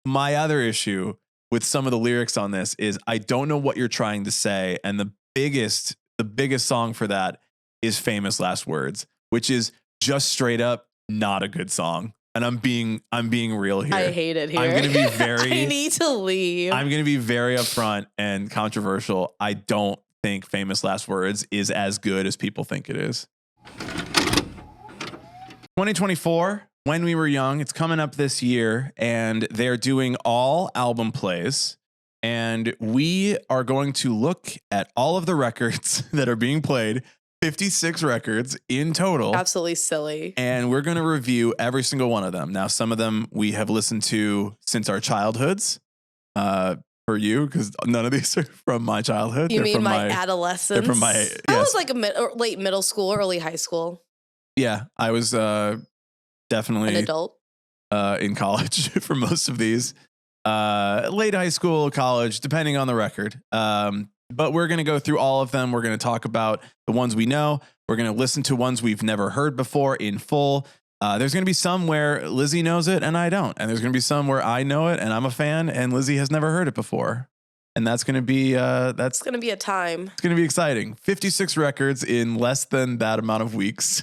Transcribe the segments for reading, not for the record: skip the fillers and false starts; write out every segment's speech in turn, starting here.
my other issue with some of the lyrics on this is I don't know what you're trying to say. And the biggest song for that is Famous Last Words, which is just straight up not a good song. And I'm being real here. I hate it here. I'm going to be very I need to leave. I'm going to be very upfront and controversial. I don't think Famous Last Words is as good as people think it is. 2024, When We Were Young, it's coming up this year, and they're doing all album plays. And we are going to look at all of the records that are being played, 56 records in total. Absolutely silly. And we're going to review every single one of them. Now, some of them we have listened to since our childhoods. For you, because none of these are from my childhood. You mean my adolescence? They're from my. Yes. I was like late middle school, early high school. Yeah, I was definitely an adult in college for most of these. Late high school, college, depending on the record. But we're going to go through all of them. We're going to talk about the ones we know. We're going to listen to ones we've never heard before in full. There's going to be some where Lizzie knows it and I don't. And there's going to be some where I know it and I'm a fan and Lizzie has never heard it before. And that's going to be it's going to be a time. It's going to be exciting. 56 records in less than that amount of weeks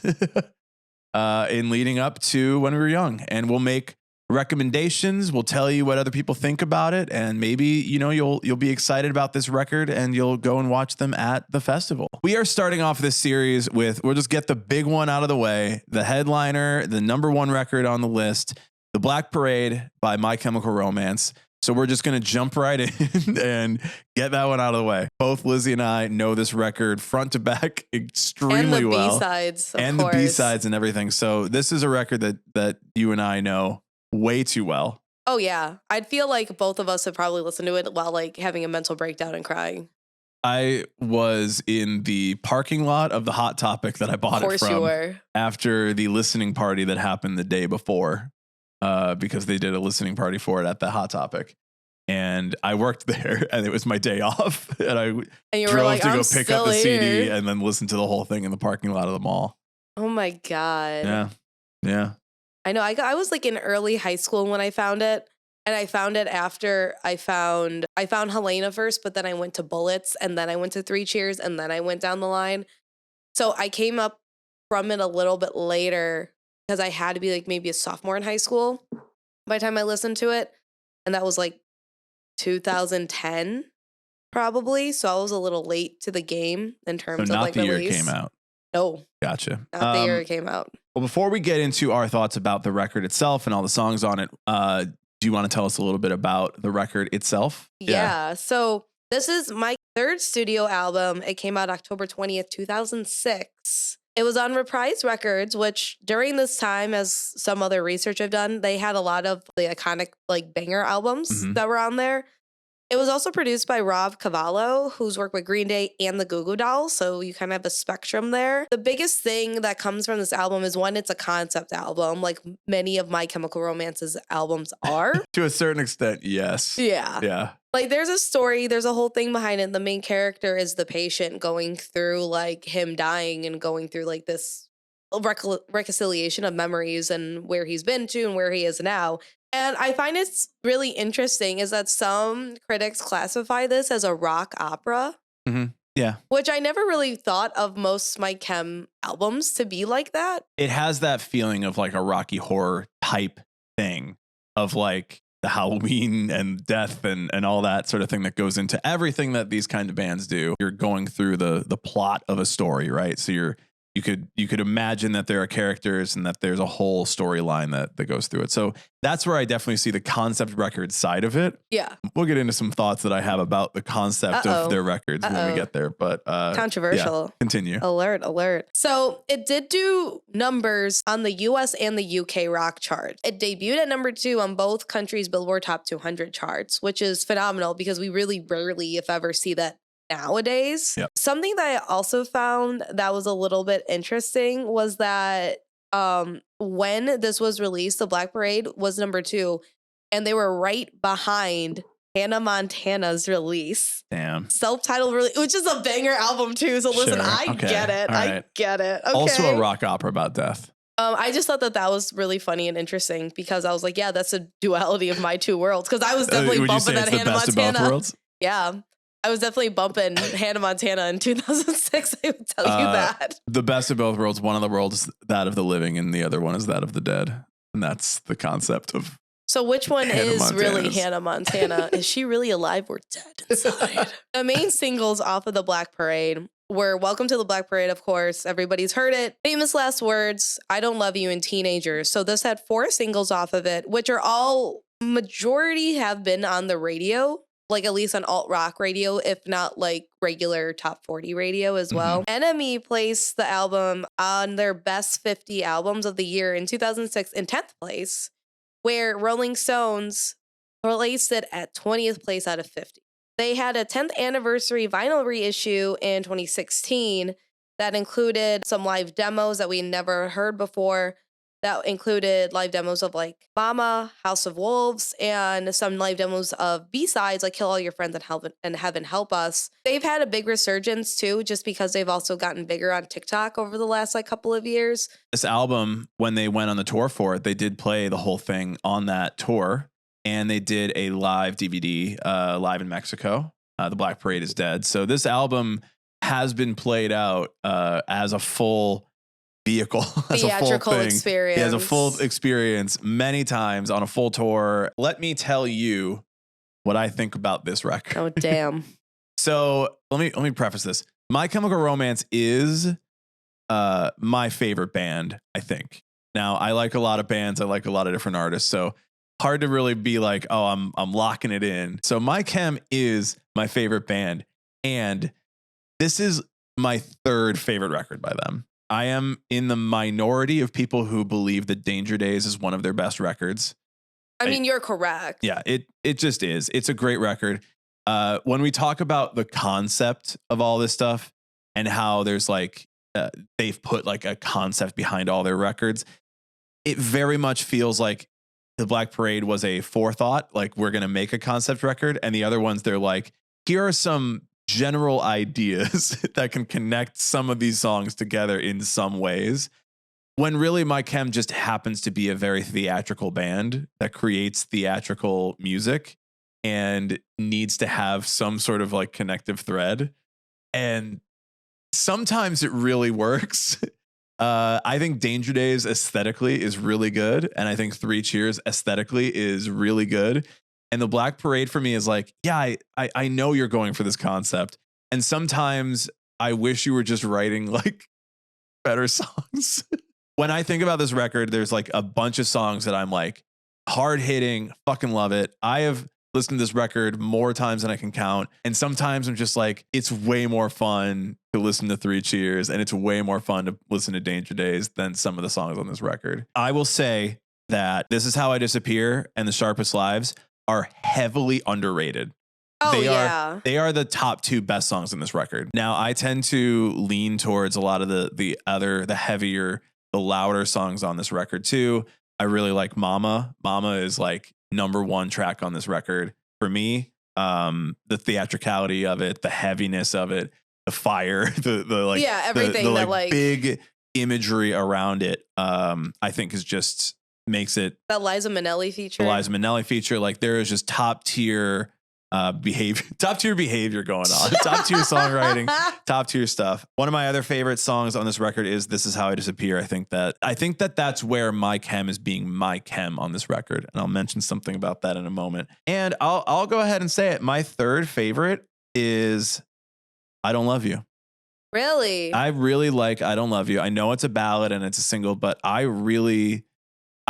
in leading up to When We Were Young. And we'll make recommendations. We'll tell you what other people think about it. And maybe, you'll be excited about this record and you'll go and watch them at the festival. We are starting off this series with, we'll just get the big one out of the way. The headliner, the #1 record on the list, The Black Parade by My Chemical Romance. So we're just going to jump right in and get that one out of the way. Both Lizzie and I know this record front to back extremely well. And the B-sides, and the B-sides and everything. So this is a record that you and I know way too well. Oh yeah. I'd feel like both of us have probably listened to it while like having a mental breakdown and crying. I was in the parking lot of the Hot Topic that I bought it from. You were. After the listening party that happened the day before, because they did a listening party for it at the Hot Topic. And I worked there and it was my day off. And I drove to go pick up the CD and then listen to the whole thing in the parking lot of the mall. Oh my God. Yeah. Yeah. I know. I was like in early high school when I found it, and I found it after I found Helena first, but then I went to Bullets, and then I went to Three Cheers, and then I went down the line. So I came up from it a little bit later because I had to be like maybe a sophomore in high school by the time I listened to it, and that was like 2010 probably. So I was a little late to the game in terms of like release. Not the year it came out. No. Gotcha. Not the year it came out. Well, before we get into our thoughts about the record itself and all the songs on it, do you want to tell us a little bit about the record itself? Yeah. So this is my third studio album. It came out October 20th, 2006. It was on Reprise Records, which during this time, as some other research I've done, they had a lot of the iconic like banger albums that were on there. It was also produced by Rob Cavallo, who's worked with Green Day and the Goo Goo Dolls, so you kind of have a spectrum there. The biggest thing that comes from this album is, one, it's a concept album, like many of My Chemical Romance's albums are. To a certain extent, yes. Yeah. Yeah. Like there's a story, there's a whole thing behind it. The main character is the patient going through like him dying and going through like this reconciliation of memories and where he's been to and where he is now. And I find it's really interesting is that some critics classify this as a rock opera. Mm-hmm. Yeah. Which I never really thought of most My Chem albums to be like that. It has that feeling of like a Rocky Horror type thing of like the Halloween and death and all that sort of thing that goes into everything that these kind of bands do. You're going through the plot of a story, right? So you could imagine that there are characters and that there's a whole storyline that goes through it. So that's where I definitely see the concept record side of it. Yeah. We'll get into some thoughts that I have about the concept of their records when we get there, but controversial. Yeah, continue. Alert. So it did do numbers on the US and the UK rock chart. It debuted at #2 on both countries' Billboard Top 200 charts, which is phenomenal because we really rarely, if ever, see that nowadays. Yep. Something that I also found that was a little bit interesting was that when this was released, The Black Parade was #2, and they were right behind Hannah Montana's release. Damn. Self-titled release, which is a banger album too. So listen, Sure. I Okay. get it. All right. I get it. Okay. Also a rock opera about death. I just thought that was really funny and interesting because I was like, yeah, that's a duality of my two worlds. Because I was definitely Would you bumping say it's that the Hannah best of both Montana. worlds? Yeah, I was definitely bumping Hannah Montana in 2006. I would tell you that. The best of both worlds. One of the worlds is that of the living, and the other one is that of the dead. And that's the concept of. So which one is really Montana's. Hannah Montana? Is she really alive or dead inside? The main singles off of the Black Parade were Welcome to the Black Parade, of course. Everybody's heard it. Famous Last Words, I Don't Love You, and Teenagers. So this had 4 singles off of it, which are all, majority have been on the radio, like at least on alt rock radio, if not like regular top 40 radio as well. Enemy placed the album on their best 50 albums of the year in 2006 in 10th place, where Rolling Stones placed it at 20th place out of 50. They had a 10th anniversary vinyl reissue in 2016 that included some live demos that we never heard before. That included live demos of like Mama, House of Wolves, and some live demos of B-sides like Kill All Your Friends and Heaven Help Us. They've had a big resurgence too, just because they've also gotten bigger on TikTok over the last like couple of years. This album, when they went on the tour for it, they did play the whole thing on that tour. And they did a live DVD live in Mexico. The Black Parade is Dead. So this album has been played out as a full vehicle, as theatrical a full thing. experience. As a full experience many times on a full tour. Let me tell you what I think about this record. Oh, damn. So let me preface this. My Chemical Romance is my favorite band, I think. Now, I like a lot of bands. I like a lot of different artists. So hard to really be like, oh, I'm locking it in. So My Chem is my favorite band. And this is my 3rd favorite record by them. I am in the minority of people who believe that Danger Days is one of their best records. I mean, you're correct. Yeah, it just is. It's a great record. When we talk about the concept of all this stuff and how there's like, they've put like a concept behind all their records, it very much feels like the Black Parade was a forethought, like we're going to make a concept record. And the other ones, they're like, here are some general ideas that can connect some of these songs together in some ways. When really My Chem just happens to be a very theatrical band that creates theatrical music and needs to have some sort of like connective thread. And sometimes it really works. I think Danger Days aesthetically is really good. And I think 3 Cheers aesthetically is really good. And the Black Parade for me is like, yeah, I know you're going for this concept. And sometimes I wish you were just writing like better songs. When I think about this record, there's like a bunch of songs that I'm like hard hitting, fucking love it. I have listened to this record more times than I can count. And sometimes I'm just like, it's way more fun to listen to 3 Cheers and it's way more fun to listen to Danger Days than some of the songs on this record. I will say that This Is How I Disappear and The Sharpest Lives are heavily underrated. Oh, They are the top 2 best songs in this record. Now, I tend to lean towards a lot of the heavier, the louder songs on this record too. I really like Mama. Mama is like #1 track on this record for me. The theatricality of it, the heaviness of it, the fire, the like, everything the that like big imagery around it. I think is just makes it that Liza Minnelli feature. The Liza Minnelli feature, like there is just top tier behavior going on, top tier songwriting, top tier stuff. One of my other favorite songs on this record is This Is How I Disappear. I think that that's where My Chem is being My Chem on this record. And I'll mention something about that in a moment. And I'll go ahead and say it. My 3rd favorite is I Don't Love You. Really? I really like I Don't Love You. I know it's a ballad and it's a single, but I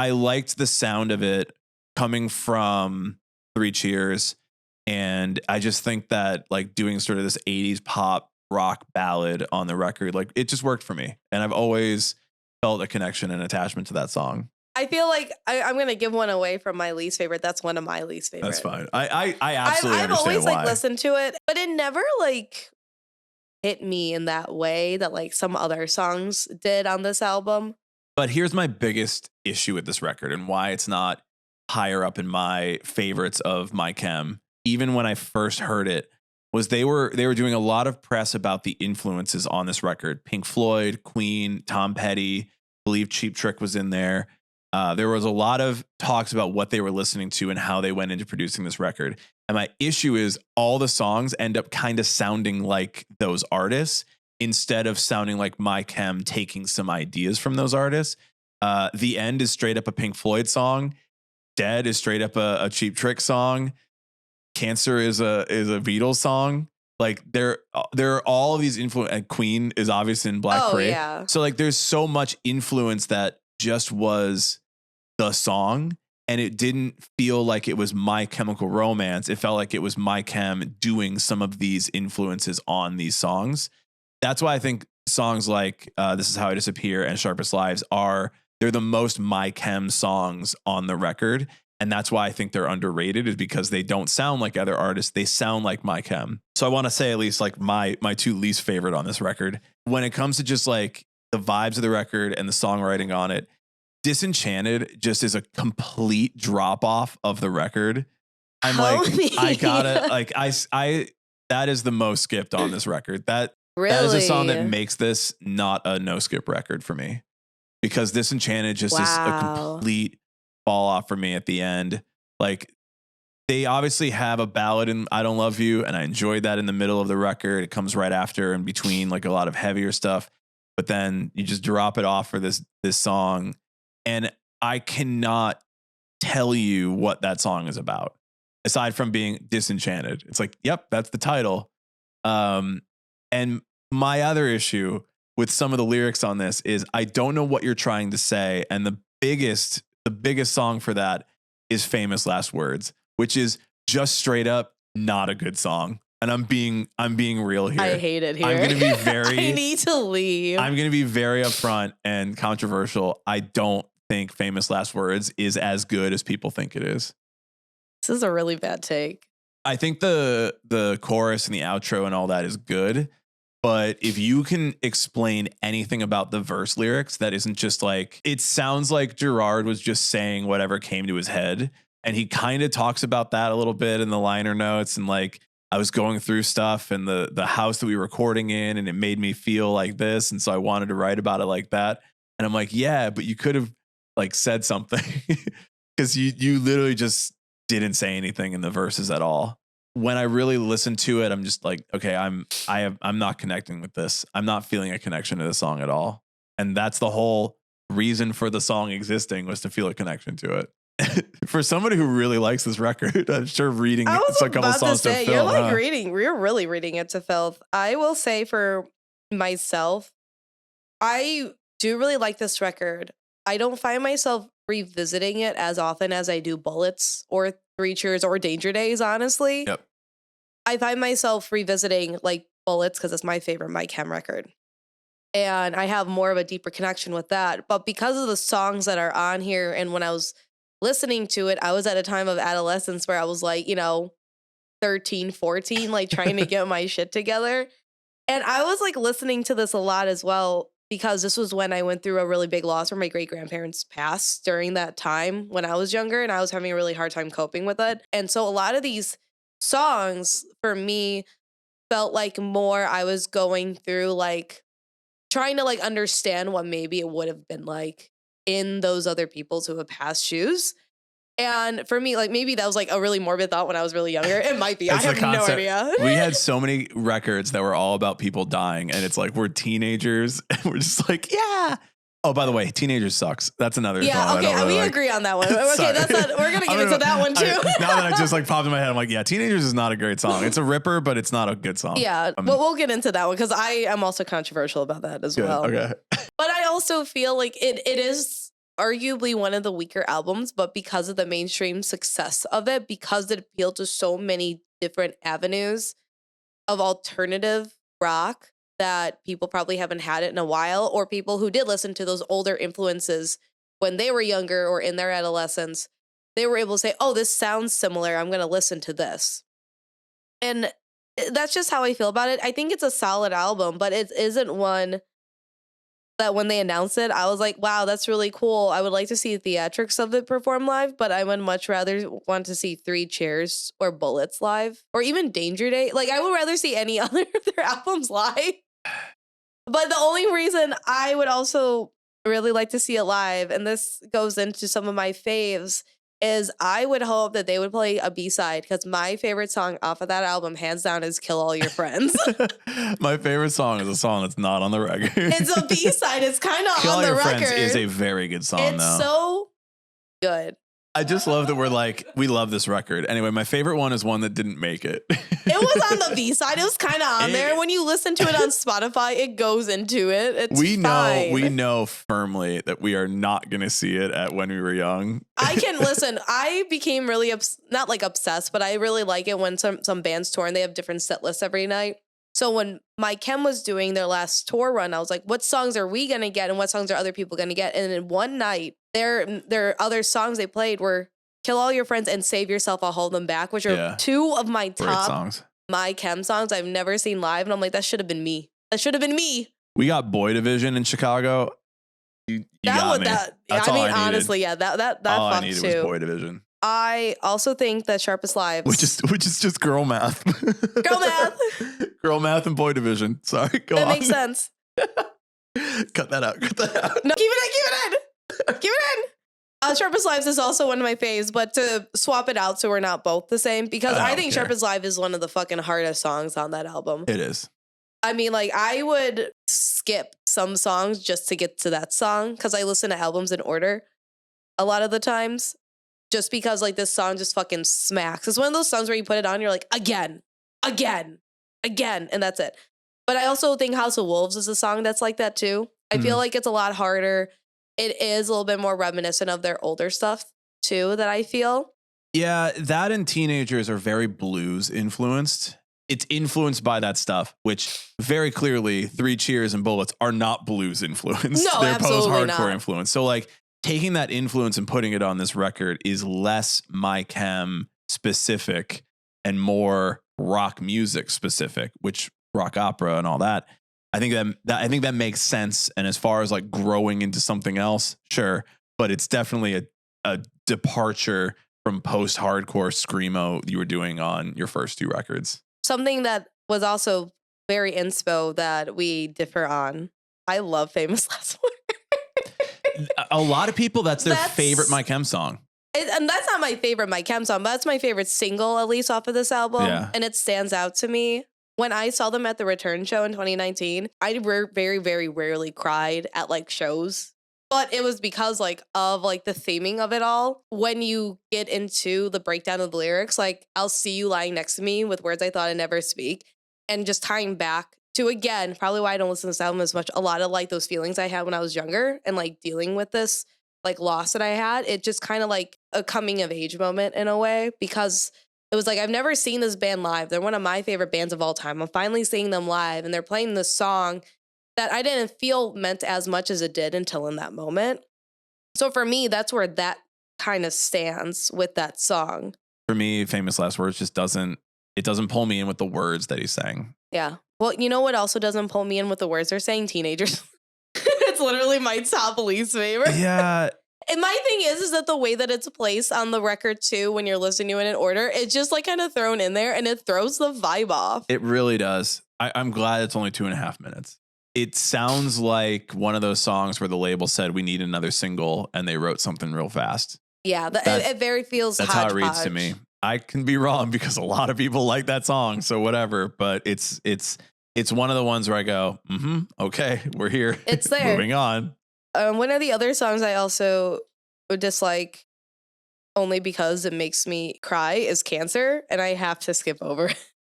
liked the sound of it coming from 3 Cheers. And I just think that like doing sort of this 80s pop rock ballad on the record, like it just worked for me. And I've always felt a connection and attachment to that song. I feel like I'm going to give one away from my least favorite. That's one of my least favorite. That's fine. I absolutely I've understand always why. like listened to it, but it never like hit me in that way that like some other songs did on this album. But here's my biggest issue with this record and why it's not higher up in my favorites of My Chem. Even when I first heard it, was they were doing a lot of press about the influences on this record. Pink Floyd, Queen, Tom Petty, believe Cheap Trick was in there. There was a lot of talks about what they were listening to and how they went into producing this record. And my issue is all the songs end up kind of sounding like those artists instead of sounding like My Chem taking some ideas from those artists. The End is straight up a Pink Floyd song. Dead is straight up a Cheap Trick song. Cancer is a Beatles song. Like there are all of these influence, and Queen is obviously in Black Parade. Yeah. So like there's so much influence that just was the song, and it didn't feel like it was My Chemical Romance. It felt like it was My Chem doing some of these influences on these songs. That's why I think songs like This Is How I Disappear and Sharpest Lives they're the most My Chem songs on the record. And that's why I think they're underrated, is because they don't sound like other artists. They sound like My Chem. So I want to say at least like my two least favorite on this record. When it comes to just like the vibes of the record and the songwriting on it, Disenchanted just is a complete drop off of the record. I'm like, I gotta like, I that is the most skipped on this record. That is a song that makes this not a no skip record for me, because Disenchanted just is a complete fall off for me at the end. Like, they obviously have a ballad in I Don't Love You, and I enjoyed that in the middle of the record. It comes right after in between like a lot of heavier stuff, but then you just drop it off for this song, and I cannot tell you what that song is about aside from being disenchanted. It's like, yep, that's the title. And my other issue with some of the lyrics on this is I don't know what you're trying to say, and the biggest song for that is Famous Last Words, which is just straight up not a good song. And I'm being real here. I hate it here. I'm going to be very I need to leave. I'm going to be very upfront and controversial. I don't think Famous Last Words is as good as people think it is. This is a really bad take. I think the chorus and the outro and all that is good. But if you can explain anything about the verse lyrics that isn't just like, it sounds like Gerard was just saying whatever came to his head. And he kind of talks about that a little bit in the liner notes. And like, I was going through stuff and the house that we were recording in, and it made me feel like this. And so I wanted to write about it like that. And I'm like, yeah, but you could have like said something, because you literally just didn't say anything in the verses at all. When I really listen to it, I'm just like, okay, I'm not connecting with this. I'm not feeling a connection to the song at all. And that's the whole reason for the song existing, was to feel a connection to it. For somebody who really likes this record, I'm sure reading a couple songs to filth. You're like you're really reading it to filth. I will say for myself, I do really like this record. I don't find myself revisiting it as often as I do Bullets or Three Cheers or Danger Days, honestly. Yep. I find myself revisiting like Bullets because it's my favorite My Chem record. And I have more of a deeper connection with that. But because of the songs that are on here, and when I was listening to it, I was at a time of adolescence where I was like, 13, 14, like trying to get my shit together. And I was like listening to this a lot as well, because this was when I went through a really big loss where my great-grandparents passed during that time when I was younger, and I was having a really hard time coping with it. And so a lot of these songs for me felt like more I was going through like trying to like understand what maybe it would have been like in those other people's who have passed shoes. And for me, like maybe that was like a really morbid thought when I was really younger. It might be. I have no idea. We had so many records that were all about people dying, and it's like we're teenagers and we're just like, yeah. Oh, by the way, Teenagers sucks. That's another song. Yeah, okay, really we like. agree on that one. Okay, that's not. We're gonna get into that one too. Now that I just like popped in my head, I'm like, yeah, Teenagers is not a great song. It's a ripper, but it's not a good song. Yeah, but we'll get into that one because I am also controversial about that as well. Okay. But I also feel like it is arguably one of the weaker albums, but because of the mainstream success of it, because it appealed to so many different avenues of alternative rock that people probably haven't had it in a while, or people who did listen to those older influences when they were younger or in their adolescence, they were able to say, oh, this sounds similar. I'm going to listen to this. And that's just how I feel about it. I think it's a solid album, but it isn't one that when they announced it, I was like, wow, that's really cool. I would like to see theatrics of it perform live, but I would much rather want to see Three Cheers or Bullets live, or even Danger Day. Like, I would rather see any other of their albums live. But the only reason I would also really like to see it live, and this goes into some of my faves, is I would hope that they would play a B-side, because my favorite song off of that album, hands down, is Kill All Your Friends. My favorite song is a song that's not on the record. It's a B-side. It's kind of on the record. Kill All Your Friends is a very good song, it's though. So good. I just love that we're like, we love this record. Anyway, my favorite one is one that didn't make it. It was on the B-side. It was kind of on there. When you listen to it on Spotify, it goes into it. It's fine. We know firmly that we are not going to see it at When We Were Young. I became really, not like obsessed, but I really like it when some bands tour and they have different set lists every night. So when My Chem was doing their last tour run, I was like, what songs are we going to get and what songs are other people going to get? And in one night, their other songs they played were Kill All Your Friends and Save Yourself, I'll Hold Them Back, which are two of my top songs. My Chem songs I've never seen live. And I'm like, that should have been me. That should have been me. We got Boy Division in Chicago. You got me. That's all I needed. Honestly, yeah, that all fucked I needed too. was Boy Division. I also think that Sharpest Lives, which is just girl math. Girl math. Girl math and Boy Division. Sorry, go on. That makes sense. Cut that out. No, keep it in. Sharpest Lives is also one of my faves, but to swap it out so we're not both the same, because I think Sharpest Live is one of the fucking hardest songs on that album. It is. I mean, like, I would skip some songs just to get to that song, because I listen to albums in order a lot of the times, just because, like, this song just fucking smacks. It's one of those songs where you put it on, you're like, again, and that's it. But I also think House of Wolves is a song that's like that too. I feel like it's a lot harder. It is a little bit more reminiscent of their older stuff too, that I feel. Yeah, that and Teenagers are very blues influenced. It's influenced by that stuff, which very clearly 3 Cheers and Bullets are not blues influenced. No, they're absolutely post-hardcore influence. So like taking that influence and putting it on this record is less My Chem specific and more rock music specific, which rock opera and all that. I think that makes sense. And as far as like growing into something else, sure, but it's definitely a departure from post-hardcore screamo you were doing on your first 2 records. Something that was also very inspo that we differ on. I love Famous Last Word. A lot of people, that's their favorite My Chem song. And that's not my favorite My Chem song, but that's my favorite single, at least off of this album. Yeah. And it stands out to me. When I saw them at the Return show in 2019, I very, very rarely cried at like shows. But it was because like of like the theming of it all. When you get into the breakdown of the lyrics, like I'll see you lying next to me with words I thought I'd never speak. And just tying back to, again, probably why I don't listen to this album as much, a lot of like those feelings I had when I was younger and like dealing with this like loss that I had. It just kind of like a coming of age moment in a way, because it was like, I've never seen this band live. They're one of my favorite bands of all time. I'm finally seeing them live and they're playing this song that I didn't feel meant as much as it did until in that moment. So for me, that's where that kind of stands with that song. For me, Famous Last Words just doesn't pull me in with the words that he's saying. Yeah. Well, you know what also doesn't pull me in with the words they're saying? Teenagers. It's literally my top least favorite. Yeah. And my thing is that the way that it's placed on the record too, when you're listening to it in order, it's just like kind of thrown in there and it throws the vibe off. It really does. I'm glad it's only 2.5 minutes. It sounds like one of those songs where the label said we need another single and they wrote something real fast. Yeah, it very feels that's how it reads to me. I can be wrong because a lot of people like that song, so whatever. But it's one of the ones where I go, okay, we're here. It's there. Moving on. One of the other songs I also would dislike only because it makes me cry is Cancer, and I have to skip over.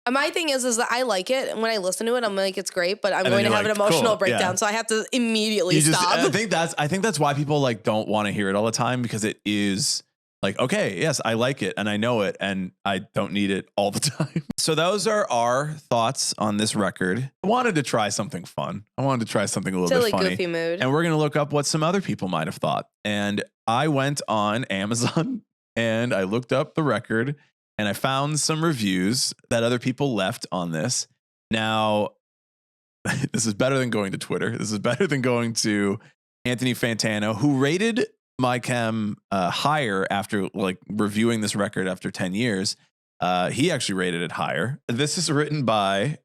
My thing is that I like it, and when I listen to it, I'm like, it's great, but I'm going to have an emotional breakdown, so I have to immediately stop. I think that's why people like don't want to hear it all the time, because it is like, okay, yes, I like it and I know it and I don't need it all the time. So those are our thoughts on this record. I wanted to try something fun. I wanted to try something a little bit funny. Goofy mood. And we're going to look up what some other people might have thought. And I went on Amazon and I looked up the record and I found some reviews that other people left on this. Now, this is better than going to Twitter. This is better than going to Anthony Fantano, who rated My Chem higher after like reviewing this record after 10 years. He actually rated it higher. This is written by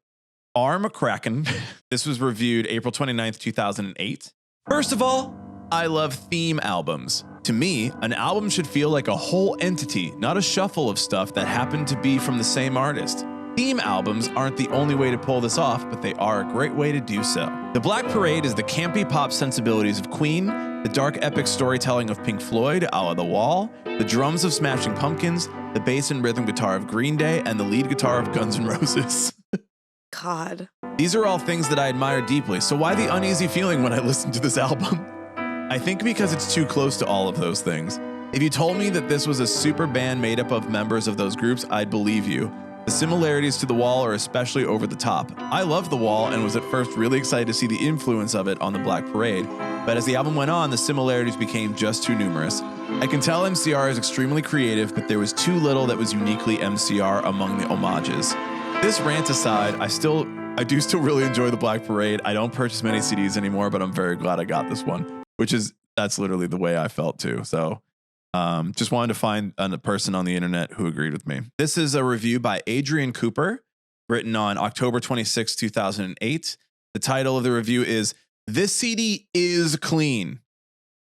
R. McCracken. This was reviewed April 29th, 2008. First of all, I love theme albums. To me, an album should feel like a whole entity, not a shuffle of stuff that happened to be from the same artist. Theme albums aren't the only way to pull this off, but they are a great way to do so. The Black Parade is the campy pop sensibilities of Queen, the dark epic storytelling of Pink Floyd, a la The Wall, the drums of Smashing Pumpkins, the bass and rhythm guitar of Green Day, and the lead guitar of Guns N' Roses. God. These are all things that I admire deeply, so why the uneasy feeling when I listen to this album? I think because it's too close to all of those things. If you told me that this was a super band made up of members of those groups, I'd believe you. The similarities to The Wall are especially over the top. I love The Wall and was at first really excited to see the influence of it on the Black Parade, but as the album went on, the similarities became just too numerous. I can tell MCR is extremely creative, but there was too little that was uniquely MCR among the homages. This rant aside, I do still really enjoy the Black Parade. I don't purchase many CDs anymore, but I'm very glad I got this one, that's literally the way I felt too. So just wanted to find a person on the internet who agreed with me. This is a review by Adrian Cooper, written on October 26, 2008. The title of the review is "This CD is Clean."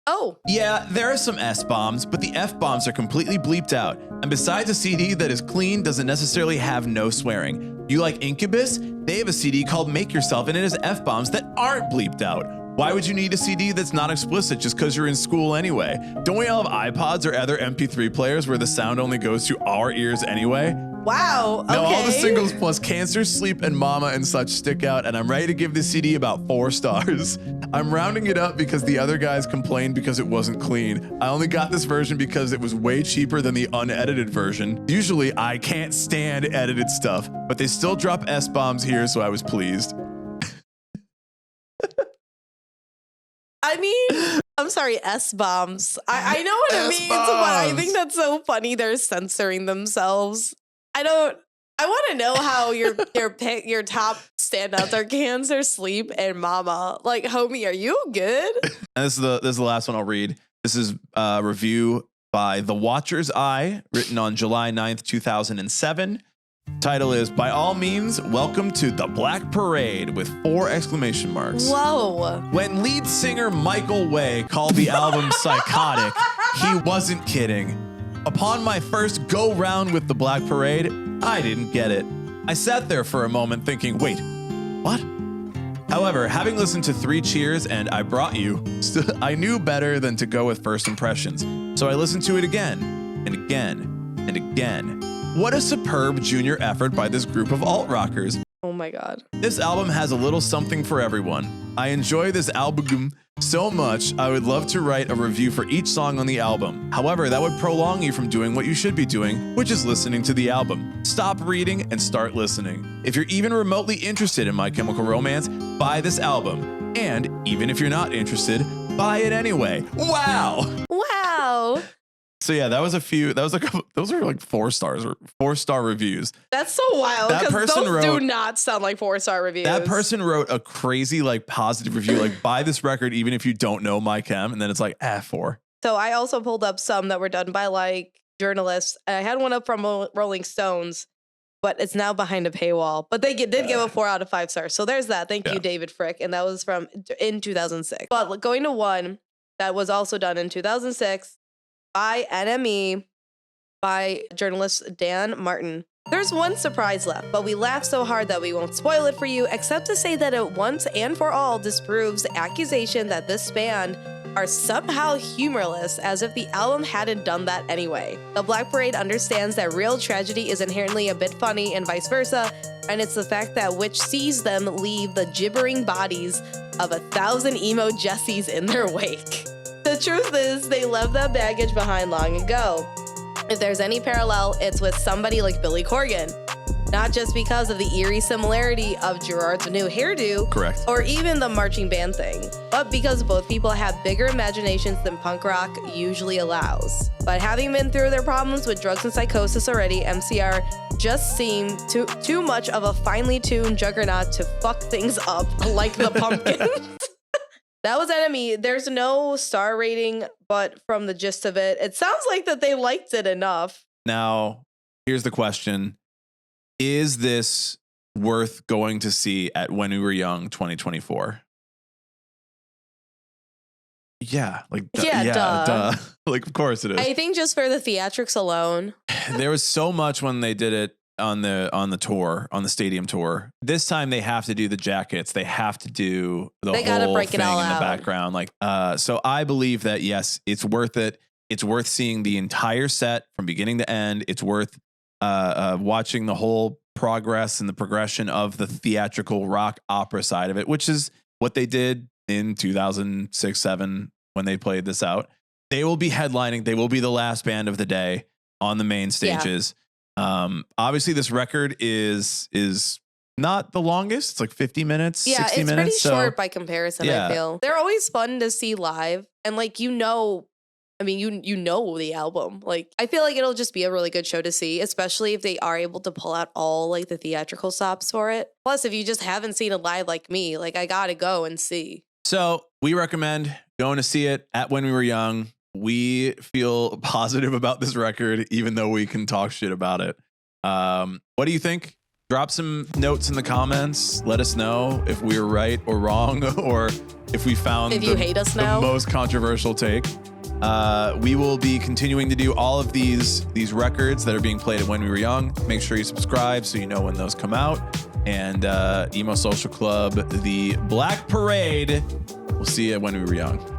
Oh. Yeah, there are some S-bombs, but the F-bombs are completely bleeped out. And besides a CD that is clean doesn't necessarily have no swearing. You like Incubus? They have a CD called Make Yourself, and it has F-bombs that aren't bleeped out. Why would you need a CD that's not explicit just because you're in school anyway? Don't we all have iPods or other MP3 players where the sound only goes to our ears anyway? Wow. Okay. Now all the singles plus Cancer, Sleep, and Mama and such stick out, and I'm ready to give this CD about 4 stars. I'm rounding it up because the other guys complained because it wasn't clean. I only got this version because it was way cheaper than the unedited version. Usually I can't stand edited stuff, but they still drop S-bombs here, so I was pleased. I mean, I'm sorry, S-bombs. I know what it means, but I think that's so funny they're censoring themselves. I want to know how your top standouts are Cancer, Sleep, and Mama. Like, homie, are you good? And this is the last one I'll read. This is a review by The Watcher's Eye, written on July 9th, 2007. Title is, "By all means, welcome to the Black Parade," with 4 exclamation marks. Whoa. When lead singer Michael Way called the album psychotic, he wasn't kidding. Upon my first go-round with the Black Parade, I didn't get it. I sat there for a moment thinking, wait, what? However, having listened to 3 Cheers and I Brought You, I knew better than to go with first impressions. So I listened to it again, and again, and again. What a superb junior effort by this group of alt-rockers. Oh my God. This album has a little something for everyone. I enjoy this album so much, I would love to write a review for each song on the album. However, that would prolong you from doing what you should be doing, which is listening to the album. Stop reading and start listening. If you're even remotely interested in My Chemical Romance, buy this album. And even if you're not interested, buy it anyway. Wow! Wow. So yeah, those are like 4 stars or 4-star reviews. That's so wild because those do not sound like 4-star reviews. That person wrote a crazy like positive review, like buy this record even if you don't know My Chem, and then it's like 4. So I also pulled up some that were done by like journalists. I had one up from Rolling Stones, but it's now behind a paywall. But they did give a 4 out of 5 stars. So there's that. Thank you, David Frick, and that was in 2006. But going to one that was also done in 2006. By NME, by journalist Dan Martin. There's one surprise left, but we laughed so hard that we won't spoil it for you, except to say that it once and for all disproves the accusation that this band are somehow humorless, as if the album hadn't done that anyway. The Black Parade understands that real tragedy is inherently a bit funny and vice versa, and it's the fact that which sees them leave the gibbering bodies of 1,000 emo Jessies in their wake. The truth is, they left that baggage behind long ago. If there's any parallel, it's with somebody like Billy Corgan. Not just because of the eerie similarity of Gerard's new hairdo, correct, or even the marching band thing, but because both people have bigger imaginations than punk rock usually allows. But having been through their problems with drugs and psychosis already, MCR just seemed too much of a finely tuned juggernaut to fuck things up like the Pumpkins. That was Enemy. There's no star rating, but from the gist of it, it sounds like that they liked it enough. Now, here's the question. Is this worth going to see at When We Were Young 2024? Yeah, like Duh. Like, of course it is. I think just for the theatrics alone. There was so much when they did it on the tour, on the stadium tour. This time they have to do the jackets. They have to do the whole break thing it all in the out. background. Like, so I believe that yes, it's worth it. It's worth seeing the entire set from beginning to end. It's worth watching the whole progress and the progression of the theatrical rock opera side of it, which is what they did in 2006-07 when they played this out. They will be headlining. They will be the last band of the day on the main stages. Obviously this record is not the longest. It's like 50 minutes, 60 it's minutes. pretty short by comparison, I feel. They're always fun to see live. And like, you know the album. Like, I feel like it'll just be a really good show to see, especially if they are able to pull out all like the theatrical stops for it. Plus, if you just haven't seen it live like me, like I gotta go and see. So we recommend going to see it at When We Were Young. We feel positive about this record, even though we can talk shit about it. What do you think? Drop some notes in the comments. Let us know if we were right or wrong, or if we found if you hate us now, the most controversial take. We will be continuing to do all of these records that are being played at When We Were Young. Make sure you subscribe so you know when those come out. And Emo Social Club, the Black Parade. We'll see you at When We Were Young.